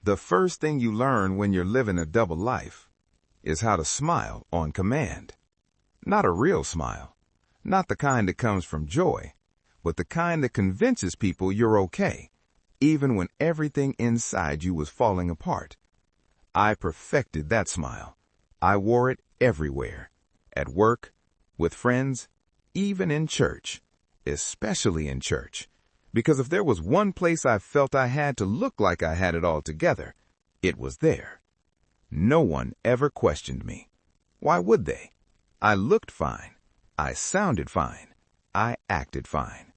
The first thing you learn when you're living a double life is how to smile on command. Not a real smile, not the kind that comes from joy, but the kind that convinces people you're okay, even when everything inside you was falling apart. I perfected that smile. I wore it everywhere, at work, with friends, even in church, especially in church. Because if there was one place I felt I had to look like I had it all together, it was there. No one ever questioned me. Why would they? I looked fine. I sounded fine. I acted fine.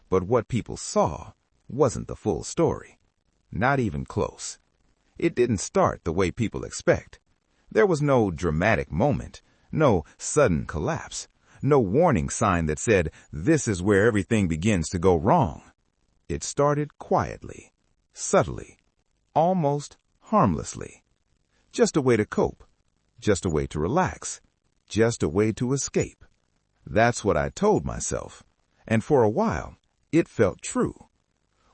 But what people saw wasn't the full story. Not even close. It didn't start the way people expect. There was no dramatic moment, no sudden collapse, no warning sign that said, "This is where everything begins to go wrong." It started quietly, subtly, almost harmlessly. Just a way to cope, just a way to relax, just a way to escape. That's what I told myself, and for a while, it felt true.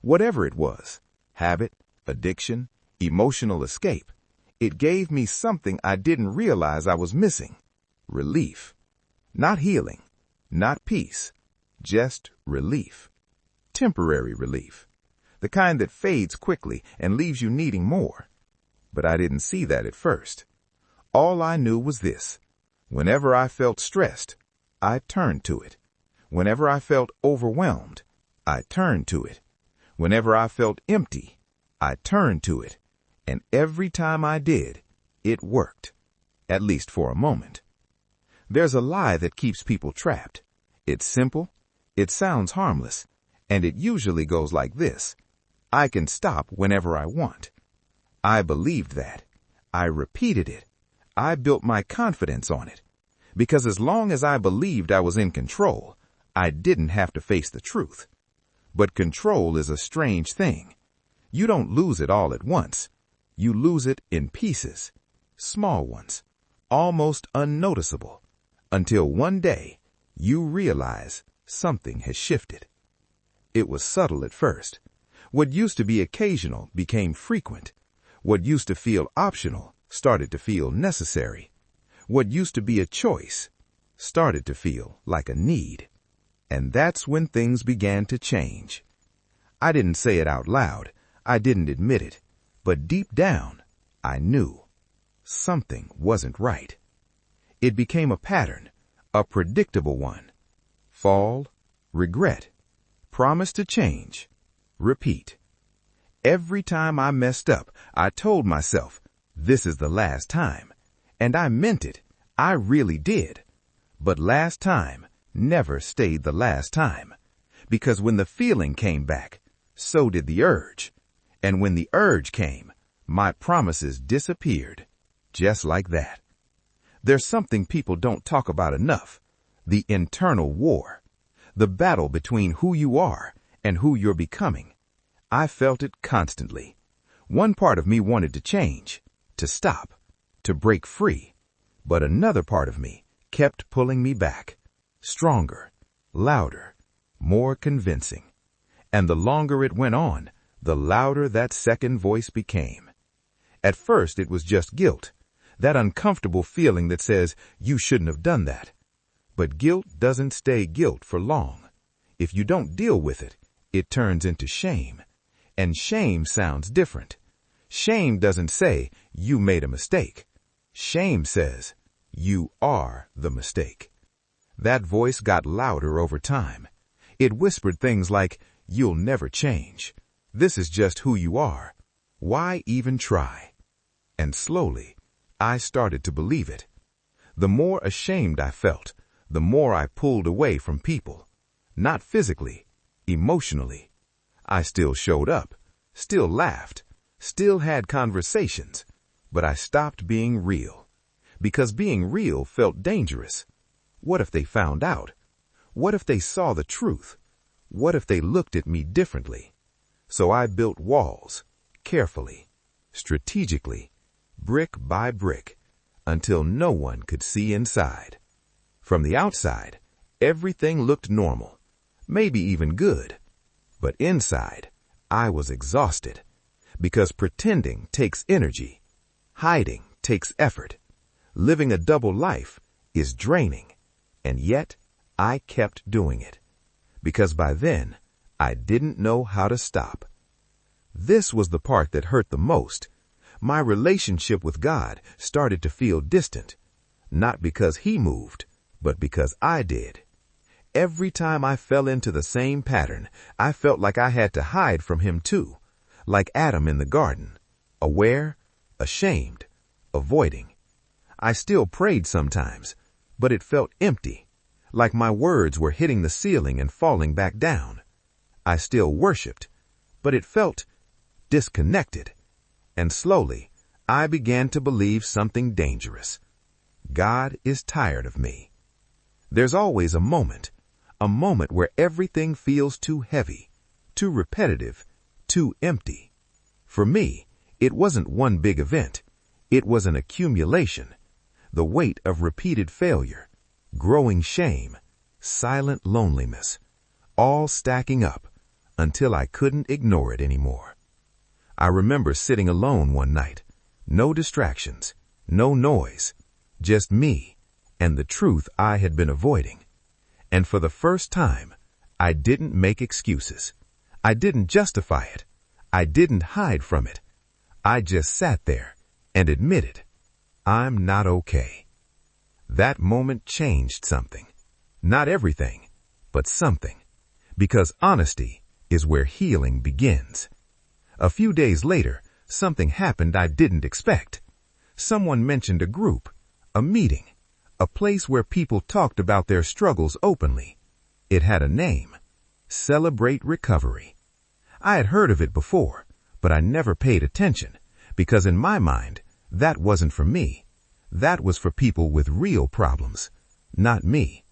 Whatever it was, habit, addiction, emotional escape, it gave me something I didn't realize I was missing. Relief. Not healing, not peace, just relief. Temporary relief. The kind that fades quickly and leaves you needing more. But I didn't see that at first. All I knew was this. Whenever I felt stressed, I turned to it. Whenever I felt overwhelmed, I turned to it. Whenever I felt empty, I turned to it. And every time I did, it worked. At least for a moment. There's a lie that keeps people trapped. It's simple, it sounds harmless, and it usually goes like this. I can stop whenever I want. I believed that. I repeated it. I built my confidence on it. Because as long as I believed I was in control, I didn't have to face the truth. But control is a strange thing. You don't lose it all at once. You lose it in pieces, small ones, almost unnoticeable, until one day you realize something has shifted. It was subtle at first. What used to be occasional became frequent. What used to feel optional started to feel necessary. What used to be a choice started to feel like a need. And that's when things began to change. I didn't say it out loud. I didn't admit it. But deep down, I knew something wasn't right. It became a pattern, a predictable one. Fall, regret, promise to change, repeat. Every time I messed up, I told myself, this is the last time. And I meant it. I really did. But last time never stayed the last time. Because when the feeling came back, so did the urge. And when the urge came, my promises disappeared. Just like that. There's something people don't talk about enough. The internal war. The battle between who you are and who you're becoming. I felt it constantly. One part of me wanted to change, to stop, to break free. But another part of me kept pulling me back. Stronger, louder, more convincing. And the longer it went on, the louder that second voice became. At first, it was just guilt, that uncomfortable feeling that says, you shouldn't have done that. But guilt doesn't stay guilt for long. If you don't deal with it, it turns into shame. And shame sounds different. Shame doesn't say, you made a mistake. Shame says, you are the mistake. That voice got louder over time. It whispered things like, you'll never change. This is just who you are. Why even try? And slowly, I started to believe it. The more ashamed I felt, the more I pulled away from people. Not physically, emotionally. I still showed up, still laughed, still had conversations, but I stopped being real. Because being real felt dangerous. What if they found out? What if they saw the truth? What if they looked at me differently? So I built walls, carefully, strategically, brick by brick, until no one could see inside. From the outside, everything looked normal, maybe even good. But inside, I was exhausted, because pretending takes energy, hiding takes effort. Living a double life is draining, and yet I kept doing it, because by then I didn't know how to stop. This was the part that hurt the most. My relationship with God started to feel distant, not because He moved, but because I did. Every time I fell into the same pattern, I felt like I had to hide from Him too, like Adam in the garden, aware, ashamed, avoiding. I still prayed sometimes, but it felt empty, like my words were hitting the ceiling and falling back down. I still worshiped, but it felt disconnected. And slowly, I began to believe something dangerous. God is tired of me. There's always a moment where everything feels too heavy, too repetitive, too empty. For me, it wasn't one big event. It was an accumulation, the weight of repeated failure, growing shame, silent loneliness, all stacking up until I couldn't ignore it anymore. I remember sitting alone one night, no distractions, no noise, just me and the truth I had been avoiding. And for the first time, I didn't make excuses. I didn't justify it. I didn't hide from it. I just sat there and admitted, I'm not okay. That moment changed something. Not everything, but something. Because honesty is where healing begins. A few days later, something happened I didn't expect. Someone mentioned a group, a meeting, a place where people talked about their struggles openly. It had a name, Celebrate Recovery. I had heard of it before, but I never paid attention, because in my mind, that wasn't for me. That was for people with real problems, not me.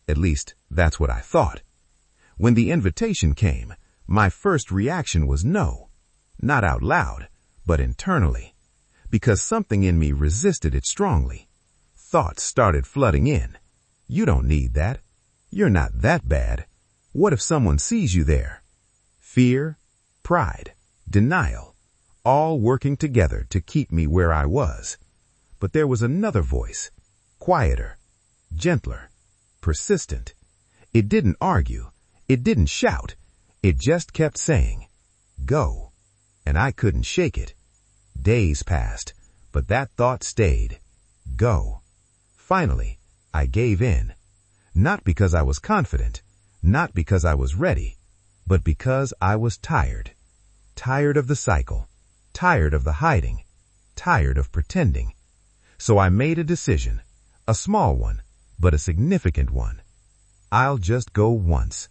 At least, that's what I thought. When the invitation came, my first reaction was no, not out loud, but internally, because something in me resisted it strongly. Thoughts started flooding in. You don't need that. You're not that bad. What if someone sees you there? Fear, pride, denial, all working together to keep me where I was. But there was another voice, quieter, gentler, persistent. It didn't argue. It didn't shout. It just kept saying, go. And I couldn't shake it. Days passed, but that thought stayed. Go. Finally, I gave in. Not because I was confident, not because I was ready, but because I was tired. Tired of the cycle, tired of the hiding, tired of pretending. So I made a decision, a small one, but a significant one. I'll just go once.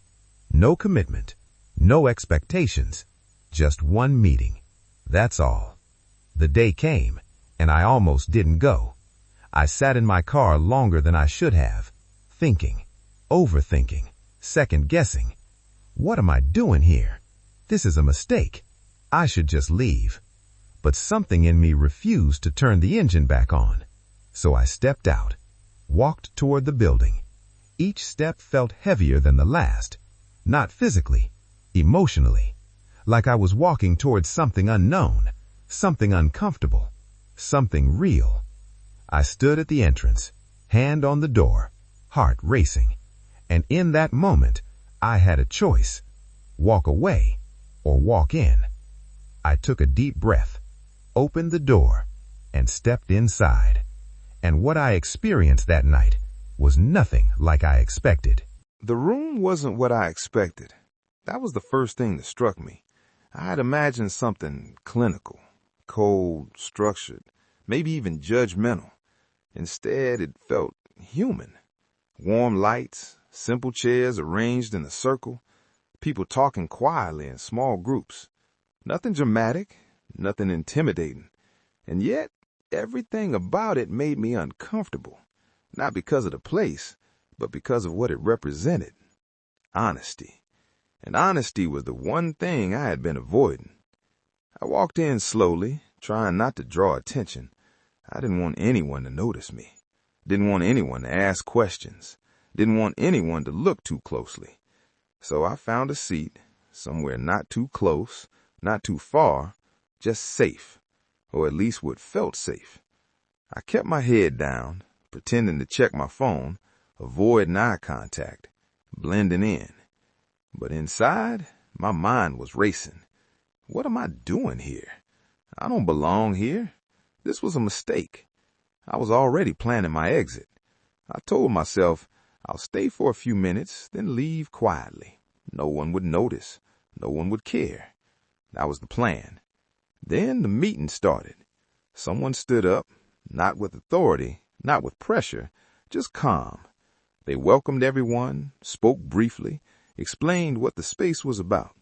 No commitment, no expectations, just one meeting. That's all. The day came, and I almost didn't go. I sat in my car longer than I should have, thinking, overthinking, second-guessing. What am I doing here? This is a mistake. I should just leave. But something in me refused to turn the engine back on. So I stepped out, walked toward the building. Each step felt heavier than the last, not physically, emotionally, like I was walking towards something unknown, something uncomfortable, something real. I stood at the entrance, hand on the door, heart racing, and in that moment, I had a choice, walk away or walk in. I took a deep breath, opened the door, and stepped inside. And what I experienced that night was nothing like I expected. The room wasn't what I expected. That was the first thing that struck me. I had imagined something clinical, cold, structured, maybe even judgmental. Instead, it felt human. Warm lights, simple chairs arranged in a circle, people talking quietly in small groups. Nothing dramatic, nothing intimidating. And yet, everything about it made me uncomfortable. Not because of the place, but because of what it represented. Honesty. And honesty was the one thing I had been avoiding. I walked in slowly, trying not to draw attention. I didn't want anyone to notice me. Didn't want anyone to ask questions. Didn't want anyone to look too closely. So I found a seat, somewhere not too close, not too far, just safe, or at least what felt safe. I kept my head down, pretending to check my phone, avoiding eye contact, blending in. But inside, my mind was racing. What am I doing here? I don't belong here. This was a mistake. I was already planning my exit. I told myself, I'll stay for a few minutes, then leave quietly. No one would notice. No one would care. That was the plan. Then the meeting started. Someone stood up, not with authority, not with pressure, just calm. They welcomed everyone, spoke briefly, explained what the space was about.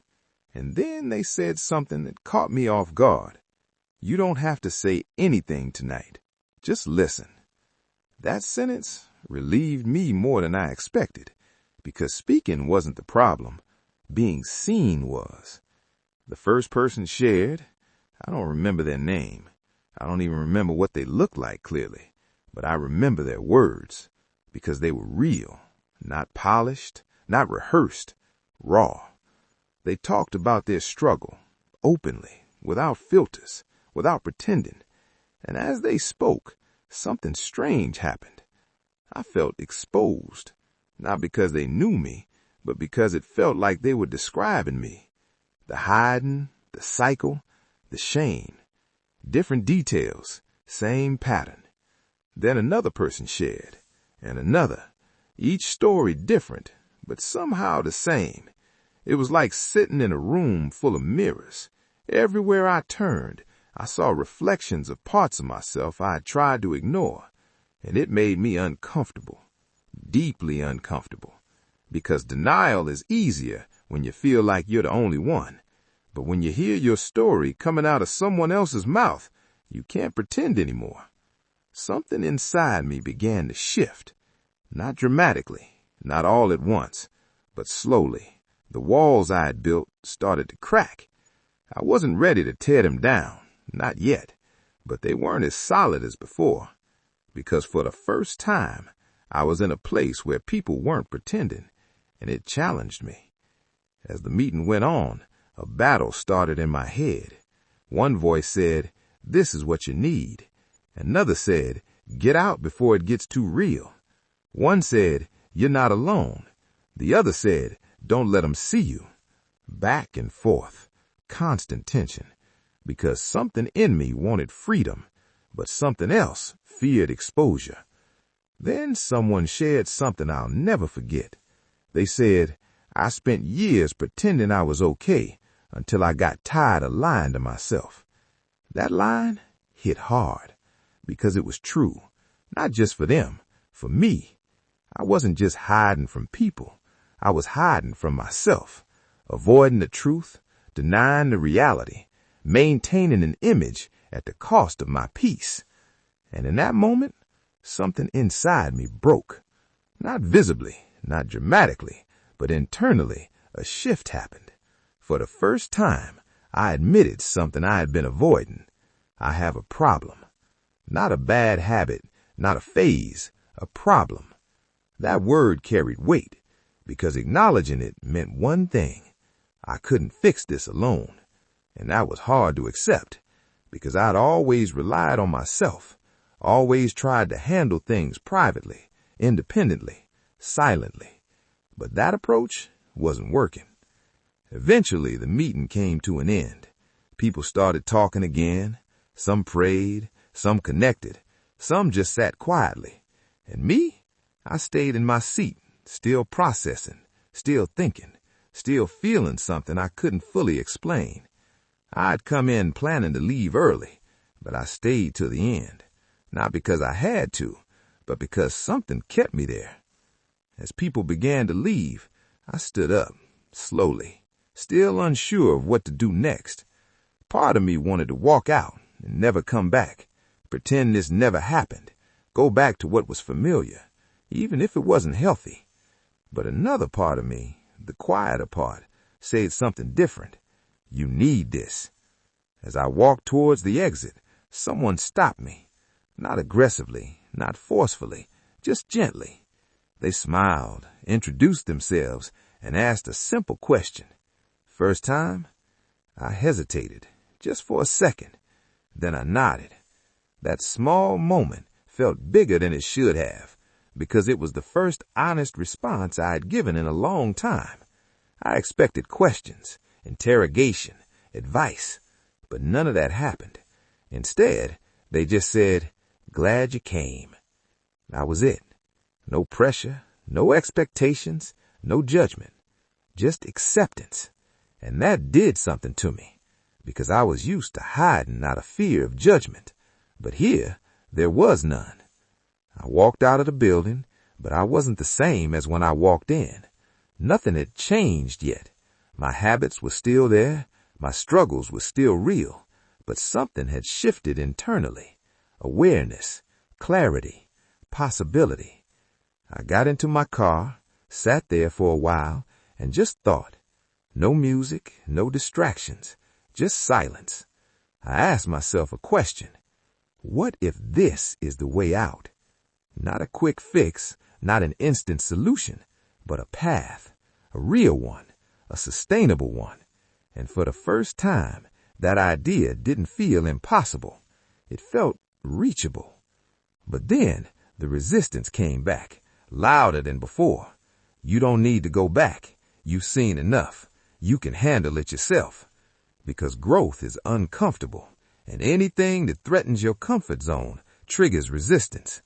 And then they said something that caught me off guard. You don't have to say anything tonight. Just listen. That sentence relieved me more than I expected, because speaking wasn't the problem. Being seen was. The first person shared. I don't remember their name. I don't even remember what they looked like clearly, but I remember their words, because they were real, not polished, not rehearsed, raw. They talked about their struggle, openly, without filters, without pretending. And as they spoke, something strange happened. I felt exposed, not because they knew me, but because it felt like they were describing me. The hiding, the cycle, the shame. Different details, same pattern. Then another person shared, and another. Each story different, but somehow the same. It was like sitting in a room full of mirrors. Everywhere I turned, I saw reflections of parts of myself I had tried to ignore, and it made me uncomfortable, deeply uncomfortable, because denial is easier when you feel like you're the only one. But when you hear your story coming out of someone else's mouth, you can't pretend anymore. Something inside me began to shift, not dramatically, not all at once, but slowly. The walls I had built started to crack. I wasn't ready to tear them down, not yet, but they weren't as solid as before, because for the first time, I was in a place where people weren't pretending, and it challenged me. As the meeting went on, a battle started in my head. One voice said, "This is what you need." Another said, "Get out before it gets too real." One said, "You're not alone." The other said, "Don't let them see you." Back and forth, constant tension, because something in me wanted freedom, but something else feared exposure. Then someone shared something I'll never forget. They said, "I spent years pretending I was okay until I got tired of lying to myself." That line hit hard because it was true, not just for them, for me. I wasn't just hiding from people. I was hiding from myself, avoiding the truth, denying the reality, maintaining an image at the cost of my peace. And in that moment, something inside me broke. Not visibly, not dramatically, but internally, a shift happened. For the first time, I admitted something I had been avoiding. I have a problem. Not a bad habit, not a phase, a problem. That word carried weight, because acknowledging it meant one thing. I couldn't fix this alone. And that was hard to accept, because I'd always relied on myself, always tried to handle things privately, independently, silently. But that approach wasn't working. Eventually, the meeting came to an end. People started talking again. Some prayed, some connected, some just sat quietly. And me, I stayed in my seat, still processing, still thinking, still feeling something I couldn't fully explain. I'd come in planning to leave early, but I stayed till the end, not because I had to, but because something kept me there. As people began to leave, I stood up, slowly, still unsure of what to do next. Part of me wanted to walk out and never come back, pretend this never happened, go back to what was familiar, even if it wasn't healthy. But another part of me, the quieter part, said something different. You need this. As I walked towards the exit, someone stopped me, not aggressively, not forcefully, just gently. They smiled, introduced themselves, and asked a simple question. First time, I hesitated, just for a second. Then I nodded. That small moment felt bigger than it should have, because it was the first honest response I had given in a long time. I expected questions, interrogation, advice, but none of that happened. Instead, they just said, "Glad you came." That was it. No pressure, no expectations, no judgment, just acceptance. And that did something to me, because I was used to hiding out of fear of judgment. But here, there was none. I walked out of the building, but I wasn't the same as when I walked in. Nothing had changed yet. My habits were still there, my struggles were still real, but something had shifted internally. Awareness, clarity, possibility. I got into my car, sat there for a while, and just thought. No music, no distractions, just silence. I asked myself a question. What if this is the way out? Not a quick fix, not an instant solution, but a path, a real one, a sustainable one. And for the first time, that idea didn't feel impossible. It felt reachable. But then the resistance came back, louder than before. You don't need to go back. You've seen enough. You can handle it yourself. Because growth is uncomfortable, and anything that threatens your comfort zone triggers resistance.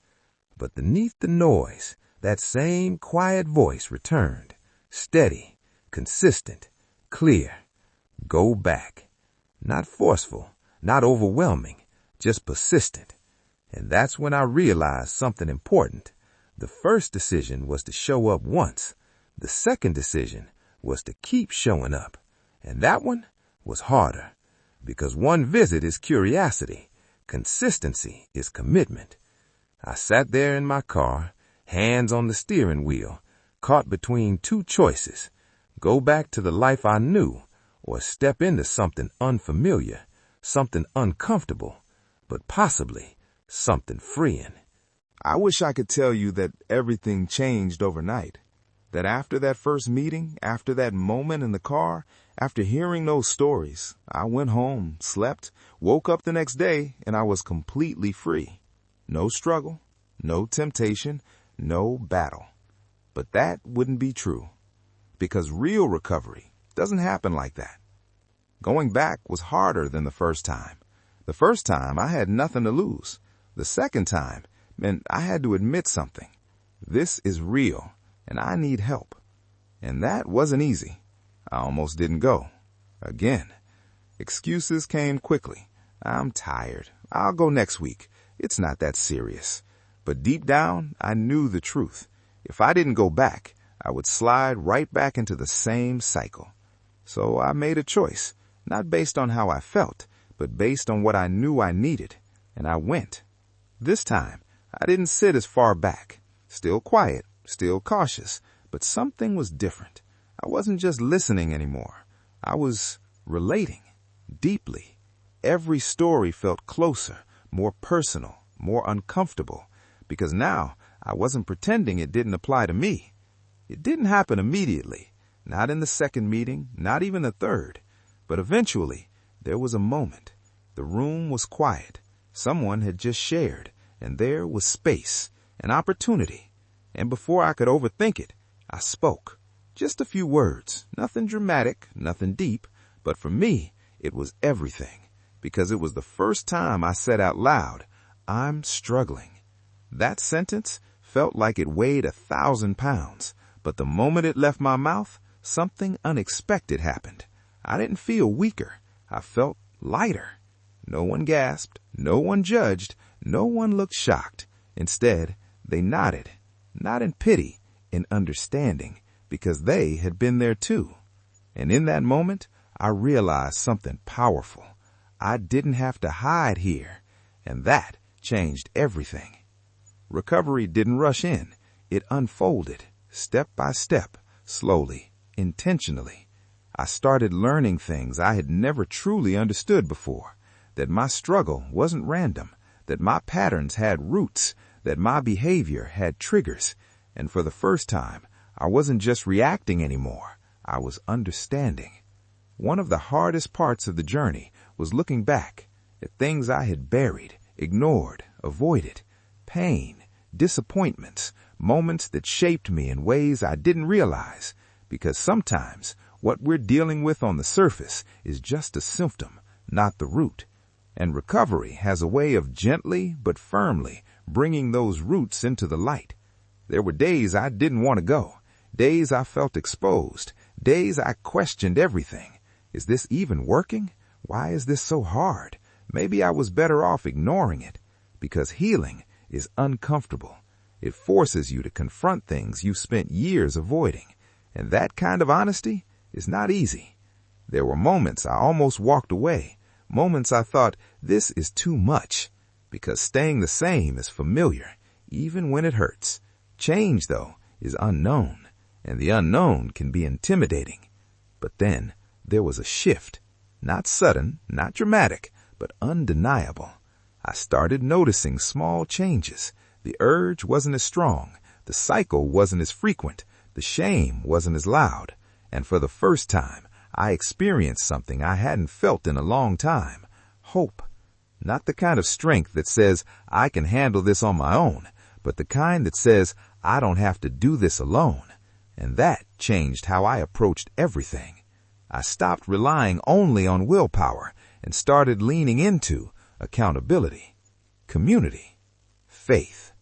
But beneath the noise, that same quiet voice returned, steady, consistent, clear. Go back. Not forceful, not overwhelming, just persistent. And that's when I realized something important. The first decision was to show up once. The second decision was to keep showing up. And that one was harder, because one visit is curiosity. Consistency is commitment. I sat there in my car, hands on the steering wheel, caught between two choices. Go back to the life I knew, or step into something unfamiliar, something uncomfortable, but possibly something freeing. I wish I could tell you that everything changed overnight. That after that first meeting, after that moment in the car, after hearing those stories, I went home, slept, woke up the next day, and I was completely free. No struggle, no temptation, no battle. But that wouldn't be true, because real recovery doesn't happen like that. Going back was harder than the first time. The first time I had nothing to lose. The second time meant I had to admit something. This is real, and I need help. And that wasn't easy. I almost didn't go. Again. Excuses came quickly. I'm tired. I'll go next week. It's not that serious. But deep down, I knew the truth. If I didn't go back, I would slide right back into the same cycle. So I made a choice, not based on how I felt, but based on what I knew I needed. And I went. This time, I didn't sit as far back. Still quiet, still cautious, but something was different. I wasn't just listening anymore. I was relating deeply. Every story felt closer, more personal, more uncomfortable, because now I wasn't pretending it didn't apply to me. It didn't happen immediately, not in the second meeting, not even the third, but eventually there was a moment. The room was quiet. Someone had just shared, and there was space, an opportunity. And before I could overthink it, I spoke. Just a few words, nothing dramatic, nothing deep, but for me, it was everything, because it was the first time I said out loud, "I'm struggling." That sentence felt like it weighed 1,000 pounds, but the moment it left my mouth, something unexpected happened. I didn't feel weaker. I felt lighter. No one gasped, no one judged, no one looked shocked. Instead, they nodded, not in pity, in understanding, because they had been there too. And in that moment, I realized something powerful. I didn't have to hide here, and that changed everything. Recovery didn't rush in. It unfolded, step by step, slowly, intentionally. I started learning things I had never truly understood before, that my struggle wasn't random, that my patterns had roots, that my behavior had triggers, and for the first time, I wasn't just reacting anymore. I was understanding. One of the hardest parts of the journey was looking back at things I had buried, ignored, avoided, pain, disappointments, moments that shaped me in ways I didn't realize, because sometimes what we're dealing with on the surface is just a symptom, not the root. And recovery has a way of gently but firmly bringing those roots into the light. There were days I didn't want to go, days I felt exposed, days I questioned everything. Is this even working? Why is this so hard? Maybe I was better off ignoring it, because healing is uncomfortable. It forces you to confront things you spent years avoiding, and that kind of honesty is not easy. There were moments I almost walked away, moments I thought, this is too much, because staying the same is familiar, even when it hurts. Change, though, is unknown, and the unknown can be intimidating. But then there was a shift, not sudden, not dramatic, but undeniable. I started noticing small changes. The urge wasn't as strong, the cycle wasn't as frequent, the shame wasn't as loud, and for the first time, I experienced something I hadn't felt in a long time. Hope. Not the kind of strength that says, I can handle this on my own, but the kind that says, I don't have to do this alone. And that changed how I approached everything. I stopped relying only on willpower and started leaning into accountability, community, faith.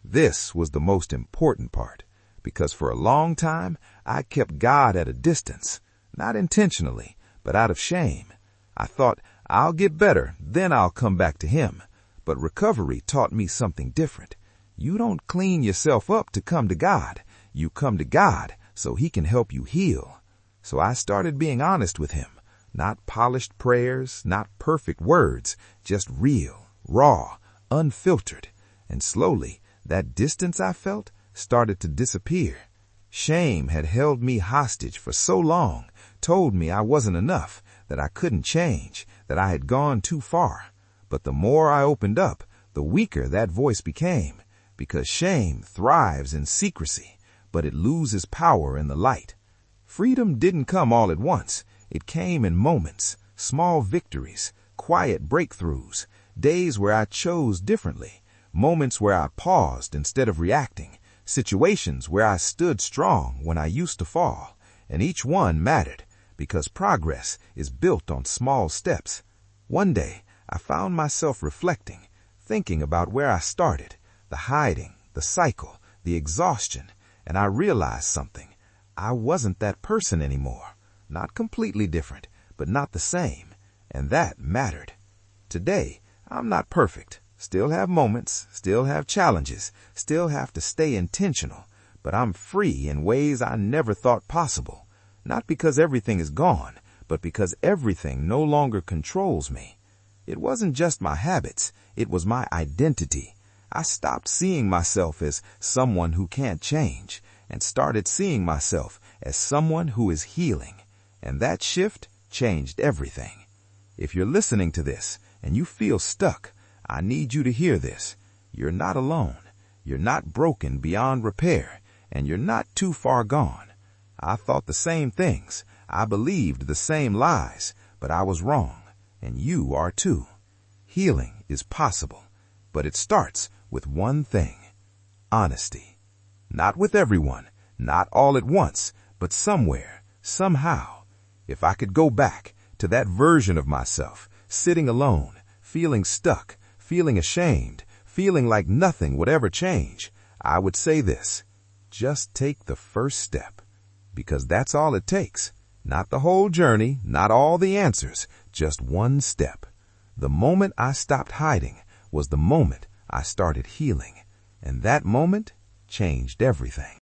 This was the most important part, because for a long time, I kept God at a distance, not intentionally, but out of shame. I thought, I'll get better, then I'll come back to Him. But recovery taught me something different. You don't clean yourself up to come to God. You come to God so He can help you heal. So I started being honest with Him. Not polished prayers, not perfect words, just real, raw, unfiltered. And slowly, that distance I felt started to disappear. Shame had held me hostage for so long, told me I wasn't enough, that I couldn't change, that I had gone too far. But the more I opened up, the weaker that voice became, because shame thrives in secrecy, but it loses power in the light. Freedom didn't come all at once. It came in moments, small victories, quiet breakthroughs, days where I chose differently, moments where I paused instead of reacting, situations where I stood strong when I used to fall. And each one mattered, because progress is built on small steps. One day, I found myself reflecting, thinking about where I started, the hiding, the cycle, the exhaustion, and I realized something. I wasn't that person anymore. Not completely different, but not the same, and that mattered. Today, I'm not perfect. Still have moments, still have challenges, still have to stay intentional, but I'm free in ways I never thought possible. Not because everything is gone, but because everything no longer controls me. It wasn't just my habits, it was my identity. I stopped seeing myself as someone who can't change and started seeing myself as someone who is healing. And that shift changed everything. If you're listening to this and you feel stuck, I need you to hear this. You're not alone. You're not broken beyond repair, and you're not too far gone. I thought the same things. I believed the same lies, but I was wrong, and you are too. Healing is possible, but it starts with one thing: honesty. Not with everyone, not all at once, but somewhere, somehow. If I could go back to that version of myself, sitting alone, feeling stuck, feeling ashamed, feeling like nothing would ever change, I would say this: just take the first step. Because that's all it takes. Not the whole journey, not all the answers, just one step. The moment I stopped hiding was the moment I started healing. And that moment changed everything.